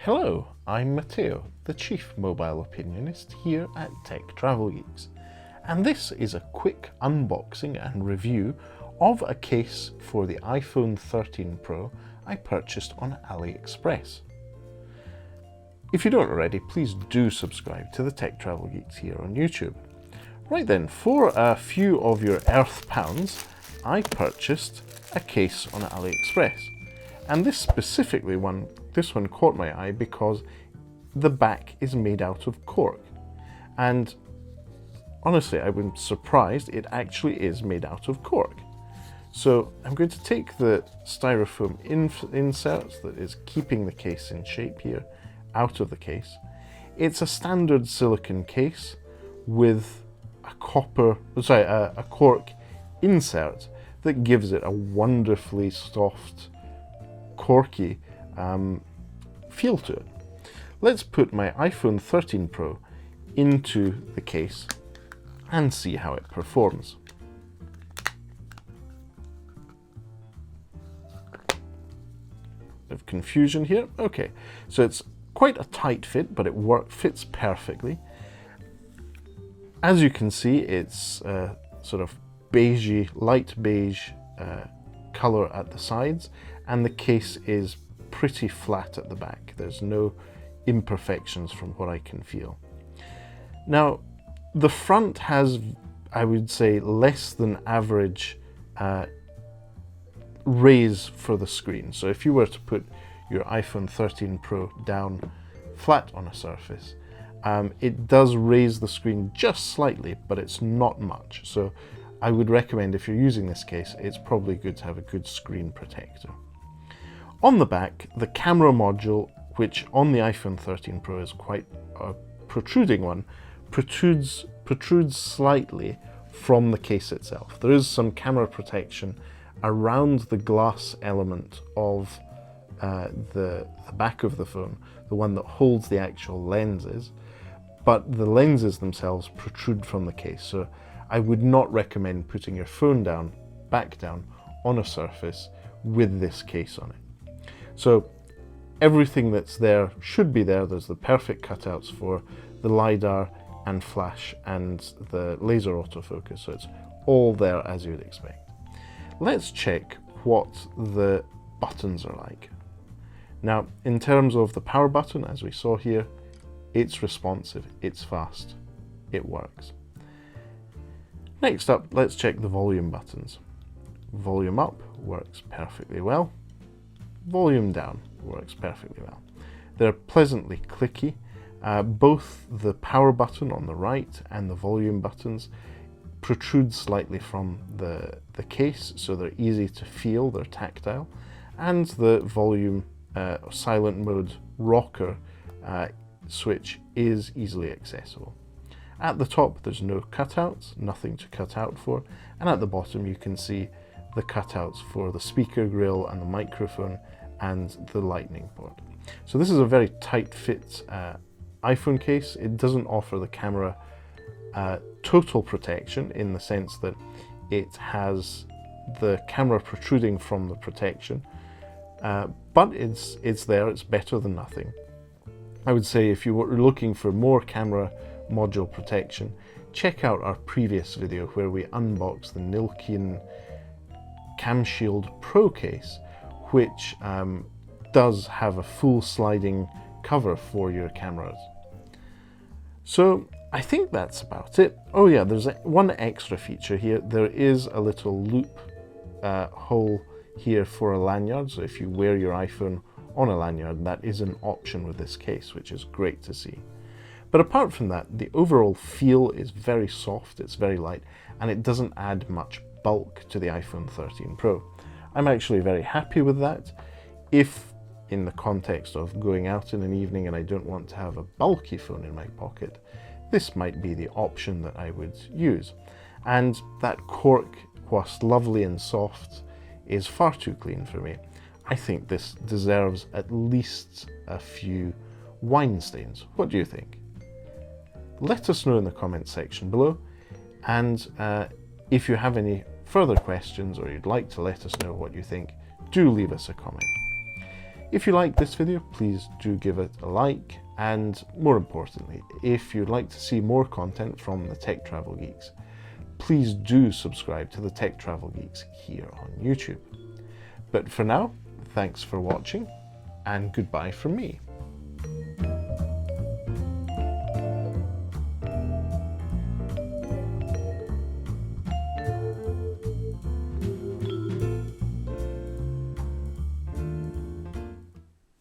Hello, I'm Matteo, the Chief Mobile Opinionist here at Tech Travel Geeks, and this is a quick unboxing and review of a case for the iPhone 13 Pro I purchased on AliExpress. If you don't already, please do subscribe to the Tech Travel Geeks here on YouTube. Right then, for a few of your Earth pounds, I purchased a case on AliExpress. And this one caught my eye because the back is made out of cork. And honestly, I was surprised it actually is made out of cork. So I'm going to take the styrofoam inserts that is keeping the case in shape here out of the case. It's a standard silicone case with a cork insert that gives it a wonderfully soft, corky feel to it. Let's put my iPhone 13 Pro into the case and see how it performs. Bit of confusion here. Okay, so it's quite a tight fit, but it fits perfectly. As you can see, it's sort of beigey, light beige color at the sides, and the case is pretty flat at the back. There's no imperfections from what I can feel. Now, the front has, I would say, less than average raise for the screen. So if you were to put your iPhone 13 Pro down flat on a surface, it does raise the screen just slightly, but it's not much. So I would recommend, if you're using this case, it's probably good to have a good screen protector. On the back, the camera module, which on the iPhone 13 Pro is quite a protruding one, protrudes slightly from the case itself. There is some camera protection around the glass element of the back of the phone, the one that holds the actual lenses, but the lenses themselves protrude from the case. So I would not recommend putting your phone back down on a surface with this case on it. So everything that's there should be there. There's the perfect cutouts for the LiDAR and flash and the laser autofocus, so it's all there as you would expect. Let's check what the buttons are like. Now, in terms of the power button, as we saw here, it's responsive, it's fast, it works. Next up, let's check the volume buttons. Volume up works perfectly well. Volume down works perfectly well. They're pleasantly clicky. Both the power button on the right and the volume buttons protrude slightly from the case, so they're easy to feel, they're tactile. And the volume silent mode rocker switch is easily accessible. At the top, there's no cutouts, nothing to cut out for, and at the bottom you can see the cutouts for the speaker grill and the microphone and the lightning port. So this is a very tight fit iPhone case. It doesn't offer the camera total protection in the sense that it has the camera protruding from the protection, but it's there, it's better than nothing. I would say if you were looking for more camera module protection, check out our previous video where we unboxed the Nokian Cam Shield Pro case, which does have a full sliding cover for your cameras. So I think that's about it. Oh yeah, there's one extra feature here. There is a little loop hole here for a lanyard, so if you wear your iPhone on a lanyard, that is an option with this case, which is great to see. But apart from that, the overall feel is very soft, it's very light, and it doesn't add much bulk to the iPhone 13 Pro. I'm actually very happy with that. If in the context of going out in an evening and I don't want to have a bulky phone in my pocket, this might be the option that I would use. And that cork, whilst lovely and soft, is far too clean for me. I think this deserves at least a few wine stains. What do you think? Let us know in the comments section below, and if you have any further questions or you'd like to let us know what you think, do leave us a comment. If you like this video, please do give it a like, and more importantly, if you'd like to see more content from the Tech Travel Geeks, please do subscribe to the Tech Travel Geeks here on YouTube. But for now, thanks for watching, and goodbye from me.